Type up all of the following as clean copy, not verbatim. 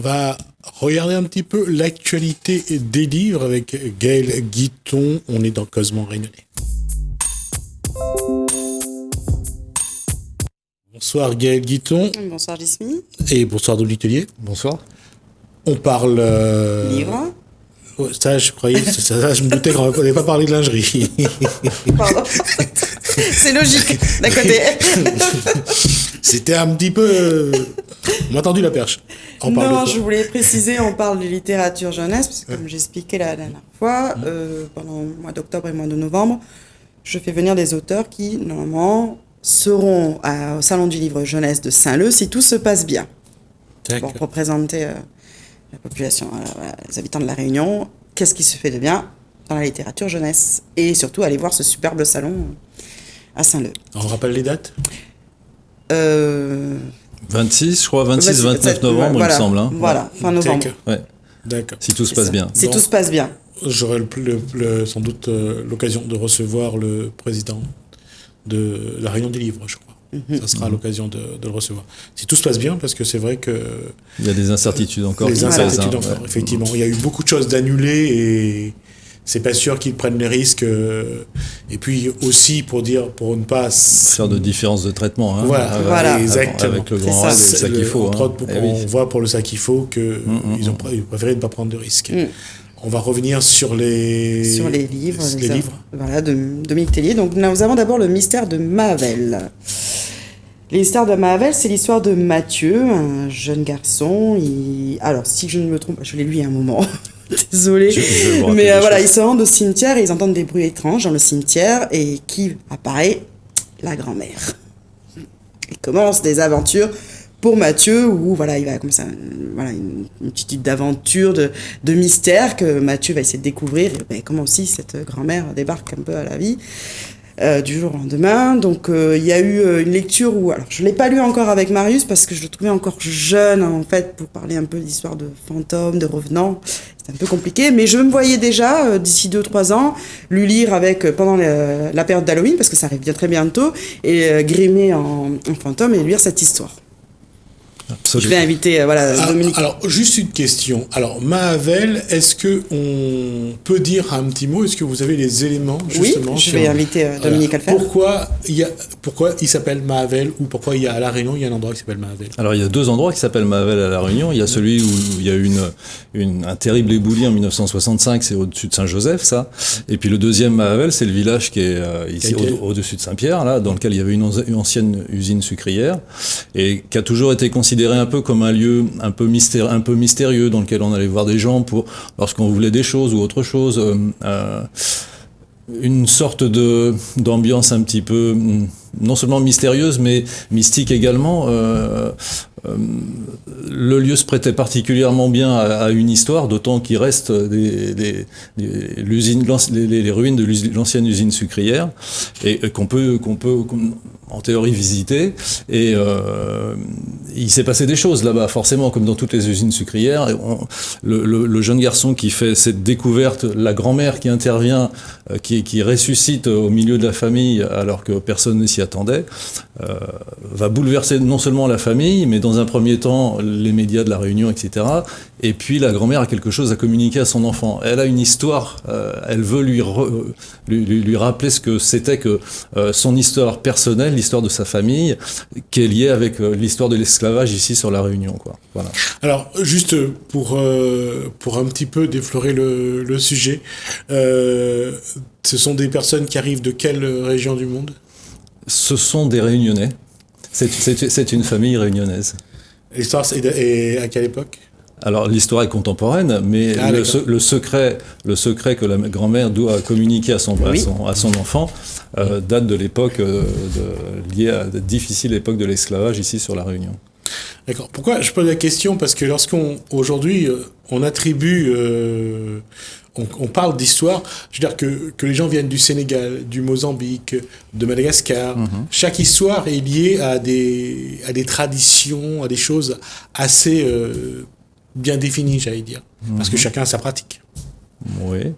va regarder un petit peu l'actualité des livres avec Gaël Guiton. On est dans Causement Réunionnais. Bonsoir Gaël Guiton. Bonsoir Jismi. Et bonsoir Dolly Tellier. Bonsoir. On parle... Livre. Ça, je croyais, ça, je me doutais qu'on n'allait pas parler de lingerie. Pardon. C'est logique, d'un côté. C'était un petit peu... On m'a tendu la perche. Non, je voulais préciser, on parle de littérature jeunesse, parce que comme j'expliquais la dernière fois, pendant le mois d'octobre et le mois de novembre, je fais venir des auteurs qui, normalement, seront au Salon du Livre Jeunesse de Saint-Leu si tout se passe bien. Pour représenter la population, les habitants de La Réunion, qu'est-ce qui se fait de bien dans la littérature jeunesse. Et surtout, aller voir ce superbe salon à Saint-Leu. On rappelle les dates 26, je crois, 26-29 novembre, voilà, il me semble. Hein. Voilà, fin novembre. Ouais. D'accord. Si tout se passe bien. Si tout se passe bien. J'aurai sans doute l'occasion de recevoir le président de la Réunion des livres, je crois. Ça sera l'occasion de le recevoir. Si tout se passe bien, parce que c'est vrai que... Il y a des incertitudes encore. Des incertitudes encore, effectivement. Il y a eu beaucoup de choses d'annulées et c'est pas sûr qu'ils prennent les risques. Et puis aussi, pour ne pas... Faire de différence de traitement. Hein, voilà. Exactement. Avec le grand rêve et le sac qu'il faut. Entre autres, on voit pour le sac qu'il faut qu'ils ont préféré ne pas prendre de risques. On va revenir sur les livres. Les livres. Voilà, de Dominique Tellier. Donc nous avons d'abord le mystère de Mahavel. L'histoire de Mahavel, c'est l'histoire de Mathieu, un jeune garçon. Alors, si je ne me trompe pas, je l'ai lu il y a un moment. Désolée. Mais voilà, ils se rendent au cimetière et ils entendent des bruits étranges dans le cimetière. Et qui apparaît? La grand-mère. Il commence des aventures pour Mathieu, où voilà, il va comme ça, voilà, une multitude d'aventures, de mystères que Mathieu va essayer de découvrir. Et comment aussi cette grand-mère débarque un peu à la vie du jour au lendemain. Donc il y a eu une lecture où, alors je l'ai pas lu encore avec Marius parce que je le trouvais encore jeune en fait pour parler un peu d'histoire de fantômes, de revenants. C'est un peu compliqué, mais je me voyais déjà d'ici 2-3 ans lui lire pendant la période d'Halloween, parce que ça arrive bien très bientôt, et grimé en fantôme et lire cette histoire. Absolument. Je vais inviter Dominique. Alors, juste une question. Alors, Mahavel, est-ce qu'on peut dire un petit mot? Est-ce que vous avez les éléments, justement? Oui, je vais inviter Dominique à le faire. Pourquoi il s'appelle Mahavel, ou pourquoi il y a à La Réunion, il y a un endroit qui s'appelle Mahavel? Alors, il y a 2 endroits qui s'appellent Mahavel à La Réunion. Il y a celui où il y a eu un terrible éboulis en 1965, c'est au-dessus de Saint-Joseph, ça. Et puis le deuxième Mahavel, c'est le village qui est ici au-dessus de Saint-Pierre, là, dans lequel il y avait une ancienne usine sucrière, et qui a toujours été considéré un peu comme un lieu un peu mystérieux, dans lequel on allait voir des gens lorsqu'on voulait des choses ou autre chose. Une sorte d'ambiance un petit peu, non seulement mystérieuse, mais mystique également. Le lieu se prêtait particulièrement bien à une histoire, d'autant qu'il reste les ruines de l'ancienne usine sucrière, et qu'on peut en théorie visiter. Et il s'est passé des choses là-bas, forcément, comme dans toutes les usines sucrières. Le jeune garçon qui fait cette découverte, la grand-mère qui intervient, qui ressuscite au milieu de la famille alors que personne ne s'y attendait, va bouleverser non seulement la famille, mais dans un premier temps les médias de La Réunion, etc. Et puis la grand-mère a quelque chose à communiquer à son enfant. Elle a une histoire, elle veut lui rappeler ce que c'était que son histoire personnelle, l'histoire de sa famille, qui est liée avec l'histoire de l'esclavage ici sur La Réunion, quoi. Voilà. Alors, juste pour un petit peu déflorer le sujet, ce sont des personnes qui arrivent de quelle région du monde? Ce sont des Réunionnais. C'est une famille réunionnaise. L'histoire, et à quelle époque? Alors l'histoire est contemporaine, mais le secret que la grand-mère doit communiquer à son enfant date de l'époque liée à la difficile époque de l'esclavage ici sur La Réunion. D'accord. Pourquoi je pose la question? Parce que aujourd'hui on attribue, on parle d'histoire, je veux dire que les gens viennent du Sénégal, du Mozambique, de Madagascar. Chaque histoire est liée à des traditions, à des choses assez bien définies, j'allais dire. Parce que chacun a sa pratique. Oui.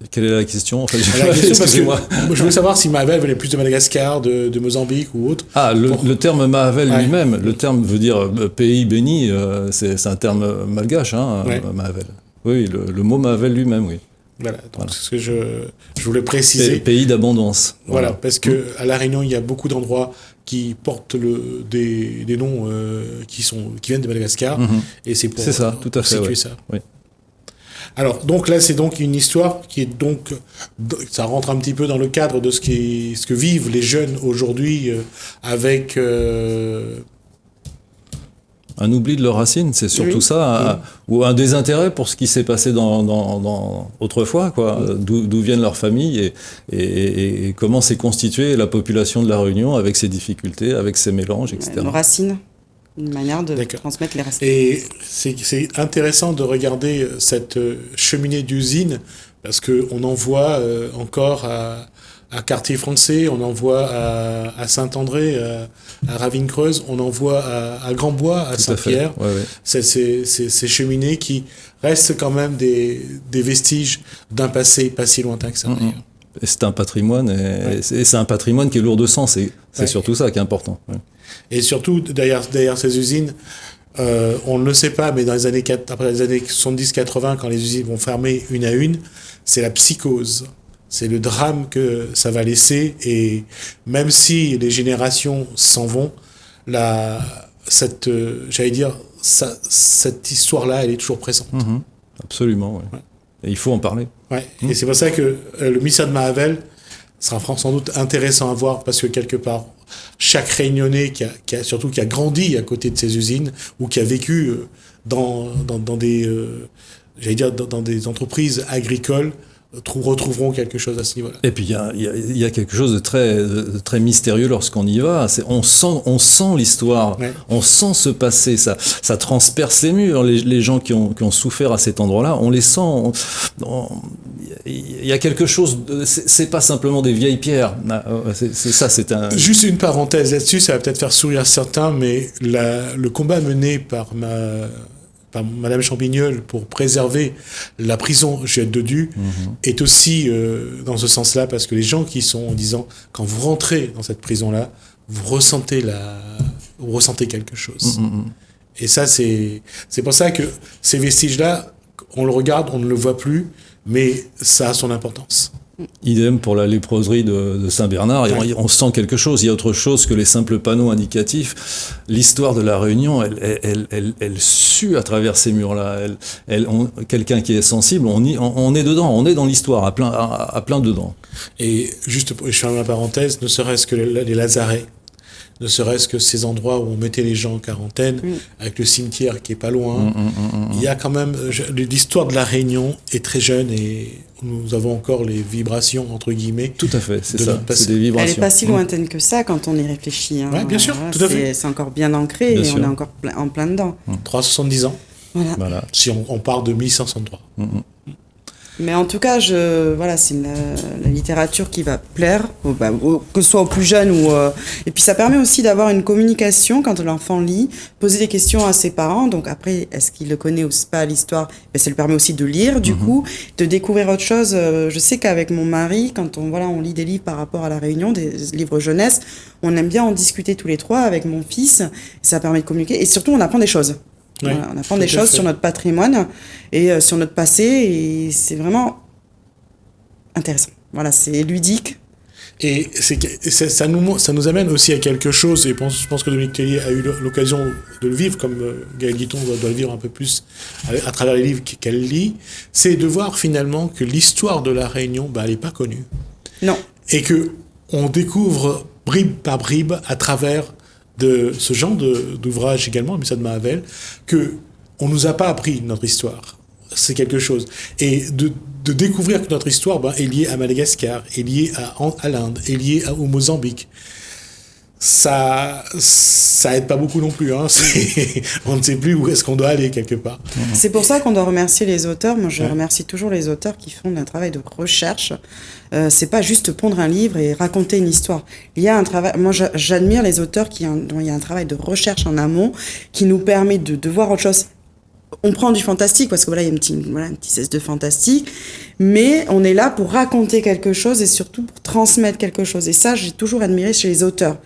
Quelle est la question? Enfin, La question, parce que excusez-moi. je voulais savoir si Mahavel venait plus de Madagascar, de Mozambique ou autre. Ah, le terme Mahavel Ouais. lui-même, le terme veut dire pays béni, c'est un terme malgache, hein, Ouais. Mahavel. Oui, le mot Mahavel lui-même, oui. Voilà, donc c'est ce que je voulais préciser. Pays d'abondance. Voilà, parce que à La Réunion, il y a beaucoup d'endroits qui portent des noms qui viennent de Madagascar, et c'est pour C'est ça, tout à fait, situer ouais. ça. Oui. Alors, donc là, c'est donc une histoire qui est donc, ça rentre un petit peu dans le cadre de ce que vivent les jeunes aujourd'hui avec. Un oubli de leurs racines, c'est surtout Oui. ça, ou un désintérêt pour ce qui s'est passé dans autrefois, quoi, d'où viennent leurs familles et comment s'est constituée la population de la Réunion avec ses difficultés, avec ses mélanges, etc. Nos racines, une manière de D'accord. transmettre les racines. Et c'est intéressant de regarder cette cheminée d'usine parce que on en voit encore à Cartier-Français, on en voit à Saint-André, à Ravine-Creuse, on en voit à Grand-Bois, à Tout à Saint-Pierre. fait. Ouais, ouais. Ces cheminées qui restent quand même des vestiges d'un passé pas si lointain que ça. d'ailleurs. Et c'est un patrimoine, et c'est un patrimoine qui est lourd de sens, c'est Ouais. surtout ça qui est important. Ouais. Et surtout, derrière ces usines, on ne le sait pas, mais après les années 70-80, quand les usines vont fermer une à une, c'est la psychose. C'est le drame que ça va laisser. Et même si les générations s'en vont, cette histoire-là, elle est toujours présente. Absolument, ouais. Et il faut en parler. Ouais. Et c'est pour ça que le mystère de Mahavel sera sans doute intéressant à voir, parce que quelque part, chaque Réunionnais qui a grandi à côté de ces usines ou qui a vécu dans des entreprises agricoles retrouveront quelque chose à ce niveau-là. Et puis il y a quelque chose de très mystérieux lorsqu'on y va. On sent l'histoire, Ouais. on sent ce passé, ça transperce les murs. Les gens qui ont souffert à cet endroit-là, on les sent. Il y a quelque chose. C'est pas simplement des vieilles pierres. C'est ça. C'est un. Juste une parenthèse là-dessus, ça va peut-être faire sourire certains, mais le combat mené par Madame Champignol pour préserver la prison Juliette Dodu est aussi dans ce sens-là, parce que les gens qui sont en disant, quand vous rentrez dans cette prison-là, vous ressentez quelque chose. Et ça, c'est pour ça que ces vestiges-là, on le regarde, on ne le voit plus, mais ça a son importance. Idem pour la léproserie de Saint-Bernard. Ouais. On sent quelque chose. Il y a autre chose que les simples panneaux indicatifs. L'histoire de la Réunion, elle sue à travers ces murs-là. Quelqu'un qui est sensible, on est dedans. On est dans l'histoire, à plein dedans. Et juste, je ferme la parenthèse, ne serait-ce que les lazarets, ne serait-ce que ces endroits où on mettait les gens en quarantaine, avec le cimetière qui est pas loin. Il y a quand même, l'histoire de la Réunion est très jeune et nous avons encore les vibrations, entre guillemets. Tout à fait, c'est de ça. notre passé. C'est des vibrations. Elle n'est pas si lointaine que ça quand on y réfléchit. Hein. Ouais, bien sûr, Voilà, tout à fait. C'est encore bien ancré Bien et sûr. on est encore en plein dedans. 370 ans, Voilà. Voilà. si on part de 1563. Mais en tout cas, voilà, c'est la littérature qui va plaire, que ce soit aux plus jeunes et puis ça permet aussi d'avoir une communication quand l'enfant lit, poser des questions à ses parents. Donc après, est-ce qu'il le connaît ou pas l'histoire? Ça lui permet aussi de lire, du coup, de découvrir autre chose. Je sais qu'avec mon mari, quand on lit des livres par rapport à la Réunion, des livres jeunesse, on aime bien en discuter tous les trois avec mon fils. Ça permet de communiquer et surtout on apprend des choses. Ouais, Voilà, on apprend tout des à choses fait. sur notre patrimoine et sur notre passé, et c'est vraiment intéressant. Voilà, c'est ludique. Et ça nous amène aussi à quelque chose, et je pense que Dominique Tellier a eu l'occasion de le vivre, comme Gaëlle Guiton doit le vivre un peu plus à travers les livres qu'elle lit, c'est de voir finalement que l'histoire de la Réunion, elle n'est pas connue. Non. Et que on découvre bribe par bribe à travers de ce genre d'ouvrage également, mais ça de Mahavel, que on nous a pas appris notre histoire. C'est quelque chose. Et de découvrir que notre histoire est liée à Madagascar, est liée à l'Inde, est liée au Mozambique. Ça aide pas beaucoup non plus. Hein. On ne sait plus où est-ce qu'on doit aller quelque part. C'est pour ça qu'on doit remercier les auteurs. Moi, je remercie toujours les auteurs qui font un travail de recherche. C'est pas juste pondre un livre et raconter une histoire. Il y a un travail. Moi, j'admire les auteurs dont il y a un travail de recherche en amont qui nous permet de voir autre chose. on prend du fantastique parce que voilà, il y a un petit cesse de fantastique, mais on est là pour raconter quelque chose et surtout pour transmettre quelque chose. Et ça, j'ai toujours admiré chez les auteurs.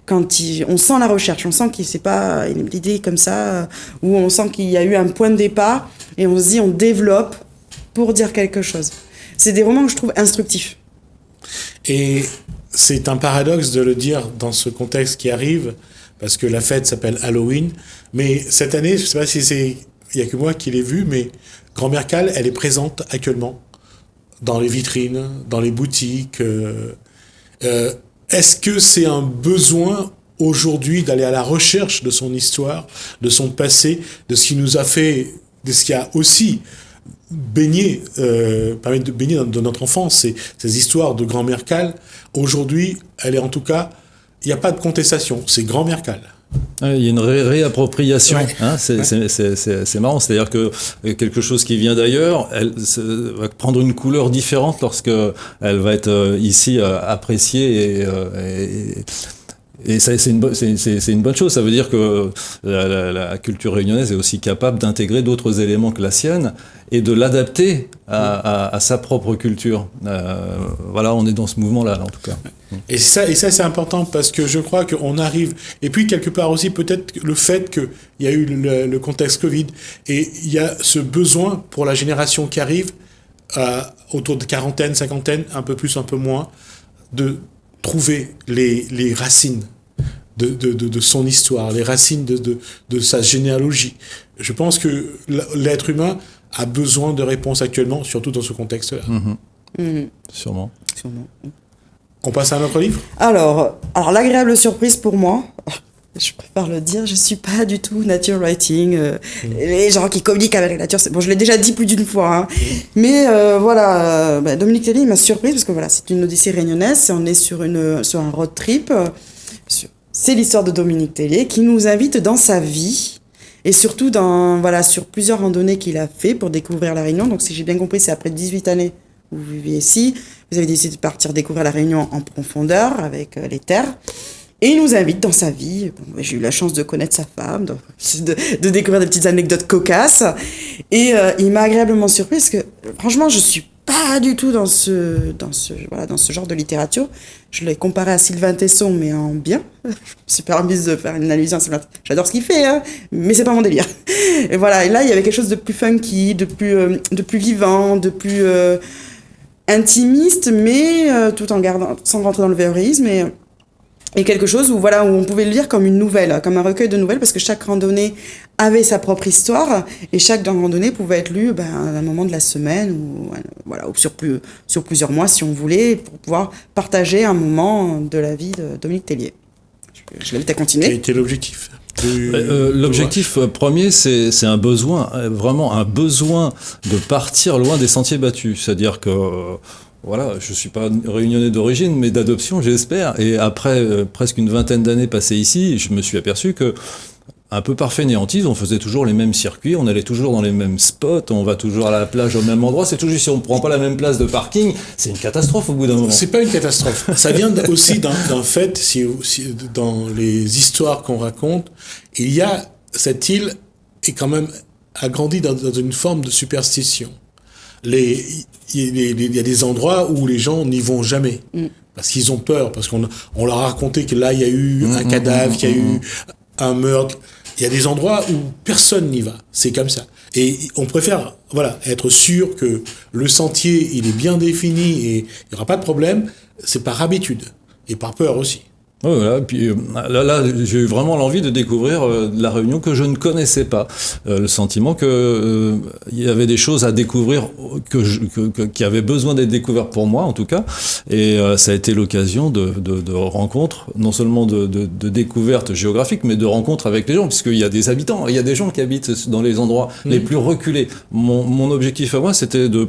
On sent la recherche, on sent que c'est pas une idée comme ça, où on sent qu'il y a eu un point de départ et on se dit on développe pour dire quelque chose. C'est des romans que je trouve instructifs. Et c'est un paradoxe de le dire dans ce contexte qui arrive, parce que la fête s'appelle Halloween, mais cette année, je ne sais pas si il n'y a que moi qui l'ai vu, mais Grand-Mère Cal, elle est présente actuellement dans les vitrines, dans les boutiques. Est-ce que c'est un besoin aujourd'hui d'aller à la recherche de son histoire, de son passé, de ce qui nous a fait, de ce qui a aussi permet de baigner dans notre enfance, ces histoires de Grand-Mère Cal? Aujourd'hui, elle est en tout cas, il n'y a pas de contestation, c'est Grand-Mère Cal. Il y a une réappropriation, ouais. Hein, c'est marrant, c'est-à-dire que quelque chose qui vient d'ailleurs, elle va prendre une couleur différente lorsque elle va être ici appréciée et ça, c'est une bonne chose. Ça veut dire que la culture réunionnaise est aussi capable d'intégrer d'autres éléments que la sienne et de l'adapter à sa propre culture. Voilà, on est dans ce mouvement-là, en tout cas. Et ça, c'est important parce que je crois qu'on arrive. Et puis, quelque part aussi, peut-être le fait qu'il y a eu le contexte Covid et il y a ce besoin pour la génération qui arrive, autour de quarantaine, cinquantaine, un peu plus, un peu moins, de trouver les racines de son histoire, les racines de sa généalogie. Je pense que l'être humain a besoin de réponses actuellement, surtout dans ce contexte-là. Sûrement. On passe à un autre livre ? Alors, l'agréable surprise pour moi, je préfère le dire, je suis pas du tout nature writing. Les gens qui communiquent avec la nature, bon, je l'ai déjà dit plus d'une fois, hein. Mais voilà, Dominique Tellier m'a surprise parce que voilà, c'est une odyssée réunionnaise, on est sur un road trip. C'est l'histoire de Dominique Tellier qui nous invite dans sa vie et surtout sur plusieurs randonnées qu'il a fait pour découvrir la Réunion. Donc si j'ai bien compris, c'est après 18 années où vous vivez ici, vous avez décidé de partir découvrir la Réunion en profondeur avec les terres. Et il nous invite dans sa vie. Bon, j'ai eu la chance de connaître sa femme, de découvrir des petites anecdotes cocasses. Et il m'a agréablement surpris parce que franchement, je suis pas du tout dans ce genre de littérature. Je l'ai comparé à Sylvain Tesson, mais en bien. Je me suis permise de faire une allusion à Sylvain. J'adore ce qu'il fait, hein, mais c'est pas mon délire. Et voilà. Et là, il y avait quelque chose de plus funky, de plus vivant, de plus intimiste, mais tout en gardant, sans rentrer dans le voyeurisme et quelque chose où on pouvait le lire comme une nouvelle, comme un recueil de nouvelles, parce que chaque randonnée avait sa propre histoire et chaque randonnée pouvait être lue à un moment de la semaine ou sur plusieurs mois si on voulait, pour pouvoir partager un moment de la vie de Dominique Tellier. Je l'invite à continuer. Quel était l'objectif ? L'objectif premier, c'est un besoin, vraiment un besoin de partir loin des sentiers battus. C'est-à-dire que voilà, je suis pas réunionnais d'origine, mais d'adoption, j'espère. Et après presque une vingtaine d'années passées ici, je me suis aperçu que, un peu par fainéantise, on faisait toujours les mêmes circuits, on allait toujours dans les mêmes spots, on va toujours à la plage au même endroit. C'est toujours si on prend pas la même place de parking, c'est une catastrophe au bout d'un moment. C'est pas une catastrophe. Ça vient aussi d'un fait, si dans les histoires qu'on raconte, il y a cette île est quand même agrandie dans une forme de superstition. Il y a des endroits où les gens n'y vont jamais parce qu'ils ont peur, parce qu'on leur a raconté que là il y a eu un cadavre, qu'il y a eu un meurtre. Il y a des endroits où personne n'y va, c'est comme ça. Et on préfère être sûr que le sentier il est bien défini et il n'y aura pas de problème. C'est par habitude et par peur aussi. Voilà, puis là, j'ai eu vraiment l'envie de découvrir la Réunion que je ne connaissais pas. Le sentiment que il y avait des choses à découvrir qui avaient besoin d'être découvertes pour moi, en tout cas. Et ça a été l'occasion de rencontres, non seulement de découvertes géographiques, mais de rencontres avec les gens, puisqu'il y a des habitants, il y a des gens qui habitent dans les endroits les plus reculés. Mon objectif à moi, c'était de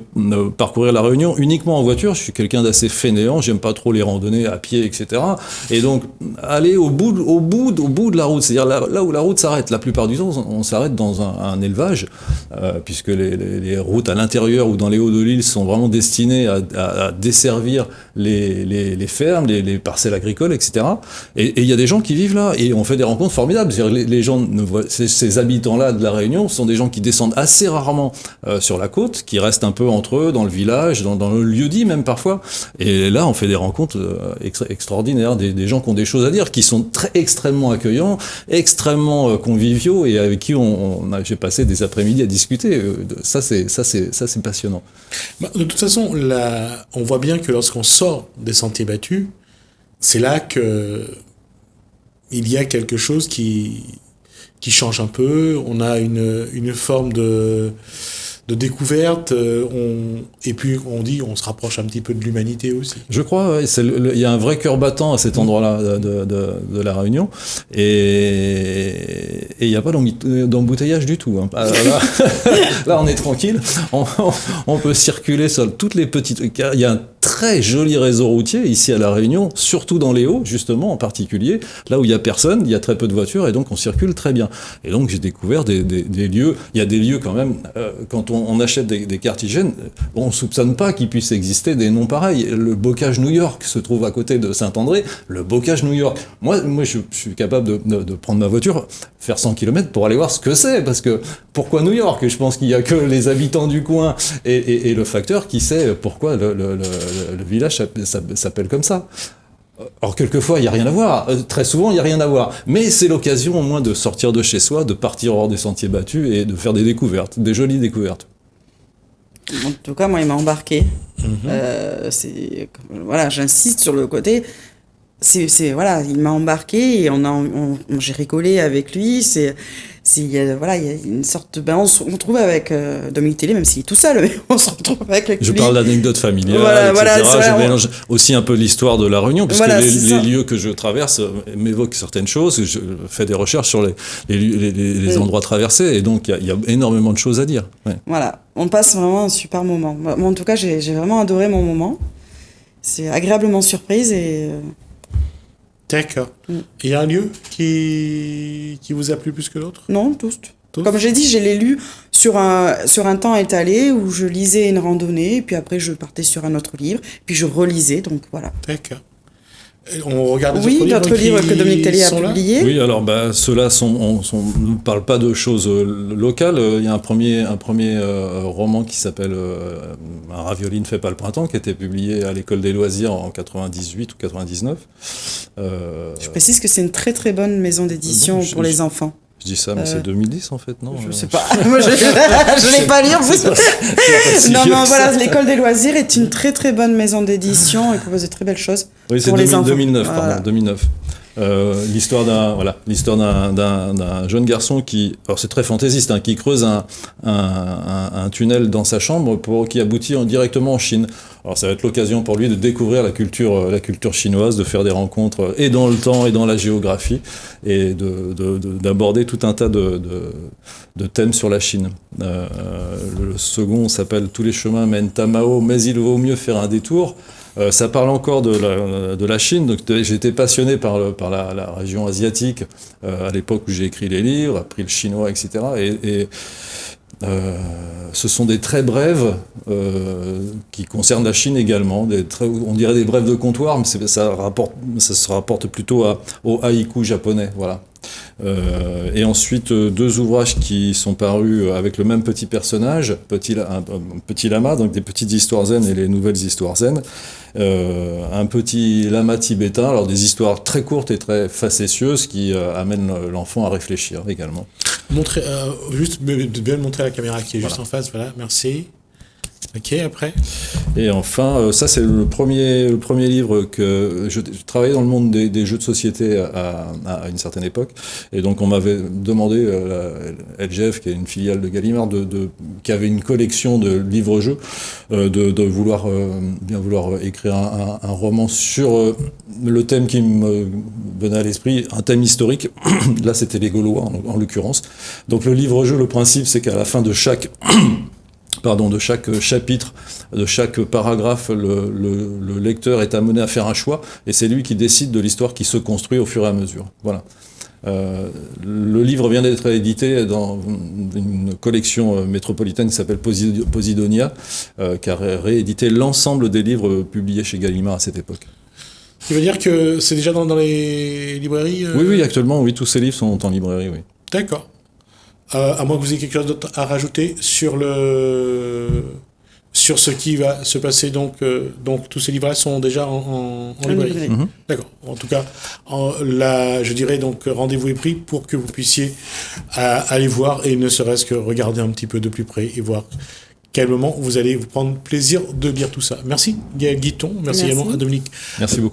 parcourir la Réunion uniquement en voiture. Je suis quelqu'un d'assez fainéant, j'aime pas trop les randonnées à pied, etc. Et donc, donc aller au bout de la route, c'est-à-dire là où la route s'arrête. La plupart du temps, on s'arrête dans un élevage, puisque les routes à l'intérieur ou dans les hauts de l'île sont vraiment destinées à desservir les fermes, les parcelles agricoles, etc. Et il y a des gens qui vivent là, et on fait des rencontres formidables. C'est-à-dire les gens, ces habitants-là de la Réunion sont des gens qui descendent assez rarement sur la côte, qui restent un peu entre eux, dans le village, dans le lieu-dit même parfois. Et là, on fait des rencontres extraordinaires, des gens qui ont des choses à dire, qui sont extrêmement accueillants, extrêmement conviviaux, et avec qui j'ai passé des après-midi à discuter. Ça, c'est passionnant. De toute façon, là, on voit bien que lorsqu'on sort des sentiers battus, c'est là que il y a quelque chose qui change un peu. On a une forme de découverte, et puis on se rapproche un petit peu de l'humanité aussi. Je crois, ouais, il y a un vrai cœur battant à cet endroit-là de la Réunion, et il n'y a pas d'embouteillage du tout. Hein. Là, on est tranquille, on peut circuler sur toutes les petites... Il y a un très joli réseau routier ici à La Réunion, surtout dans les Hauts, justement, en particulier, là où il n'y a personne, il y a très peu de voitures, et donc on circule très bien. Et donc j'ai découvert des lieux, il y a des lieux quand même, quand on achète des cartes hygiène, on ne soupçonne pas qu'il puisse exister des noms pareils. Le Bocage New York se trouve à côté de Saint-André, le Bocage New York. Moi je suis capable de prendre ma voiture, faire 100 km pour aller voir ce que c'est, parce que pourquoi New York? Je pense qu'il n'y a que les habitants du coin et le facteur qui sait pourquoi le village s'appelle comme ça. Alors quelquefois il n'y a rien à voir, très souvent il n'y a rien à voir, mais c'est l'occasion au moins de sortir de chez soi, de partir hors des sentiers battus et de faire des découvertes, des jolies découvertes. En tout cas, moi il m'a embarqué. Voilà, j'insiste sur le côté. Voilà, il m'a embarqué et j'ai rigolé avec lui. Il y a une sorte de... on se retrouve avec Dominique Tellier, même s'il est tout seul, mais on se retrouve avec lui. Je parle d'anecdotes familiales, etc. Je mélange aussi un peu l'histoire de La Réunion, parce que les lieux que je traverse m'évoquent certaines choses. Je fais des recherches sur les endroits traversés, et donc il y a énormément de choses à dire. Ouais. Voilà, on passe vraiment un super moment. Moi, en tout cas, j'ai vraiment adoré mon moment. C'est agréablement surprise et... D'accord. Il y a un lieu qui vous a plu plus que l'autre? Non, tous. Comme j'ai dit, je l'ai lu sur un temps étalé où je lisais une randonnée, puis après je partais sur un autre livre, puis je relisais, donc voilà. D'accord. On regarde d'autres livres que Dominique Tellier a publiés. Oui, alors ceux-là ne parlent pas de choses locales. Il y a un premier roman qui s'appelle Un ravioli ne fait pas le printemps, qui a été publié à l'École des loisirs en 98 ou 99. Je précise que c'est une très très bonne maison d'édition pour les enfants. Je dis ça, mais c'est 2010 en fait, non? Je sais pas. Moi, je l'ai pas lu. Non, voilà, l'École des loisirs est une très très bonne maison d'édition et propose de très belles choses pour les enfants. 2009, pardon, 2009. L'histoire d'un jeune garçon qui, alors c'est très fantaisiste, hein, qui creuse un tunnel dans sa chambre qui aboutit directement en Chine. Alors ça va être l'occasion pour lui de découvrir la culture chinoise, de faire des rencontres et dans le temps et dans la géographie, et d'aborder tout un tas de thèmes sur la Chine. Le second s'appelle Tous les chemins mènent à Mao, mais il vaut mieux faire un détour. Ça parle encore de la Chine. Donc j'ai été passionné par la région asiatique à l'époque où j'ai écrit les livres, appris le chinois, etc. Et ce sont des très brèves qui concernent la Chine également. On dirait des brèves de comptoir, mais ça se rapporte plutôt au haïku japonais. Voilà. Et ensuite 2 ouvrages qui sont parus avec le même petit personnage, un petit lama, donc des petites histoires zen et les nouvelles histoires zen, un petit lama tibétain, alors des histoires très courtes et très facétieuses qui amènent l'enfant à réfléchir également. Juste de bien le montrer à la caméra qui est juste en face, voilà, merci. Ok, après. Et enfin, ça c'est le premier livre que je travaillais dans le monde des jeux de société à une certaine époque, et donc on m'avait demandé, LGF qui est une filiale de Gallimard, qui avait une collection de livres-jeux, de vouloir écrire un roman sur le thème qui me venait à l'esprit, un thème historique. Là c'était les Gaulois en l'occurrence. Donc le livre-jeu, le principe c'est qu'à la fin de chaque de chaque chapitre, de chaque paragraphe, le lecteur est amené à faire un choix, et c'est lui qui décide de l'histoire qui se construit au fur et à mesure. Voilà. Le livre vient d'être édité dans une collection métropolitaine qui s'appelle Posidonia, qui a réédité l'ensemble des livres publiés chez Gallimard à cette époque. Ce qui veut dire que c'est déjà dans les librairies Oui, actuellement, oui, tous ces livres sont en librairie, oui. D'accord. À moins que vous ayez quelque chose d'autre à rajouter sur ce qui va se passer, donc tous ces livres sont déjà en librairie. Mm-hmm. D'accord. En tout cas, je dirais donc rendez-vous est pris pour que vous puissiez aller voir et ne serait-ce que regarder un petit peu de plus près et voir quel moment vous allez vous prendre plaisir de lire tout ça. Merci Gaël Guiton, merci également à Dominique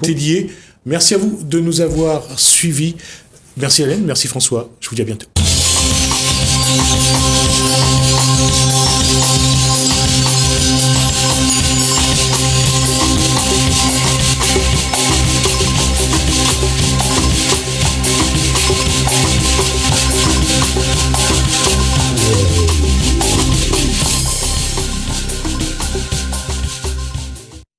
Tellier. Merci à vous de nous avoir suivis. Merci Hélène, merci François. Je vous dis à bientôt.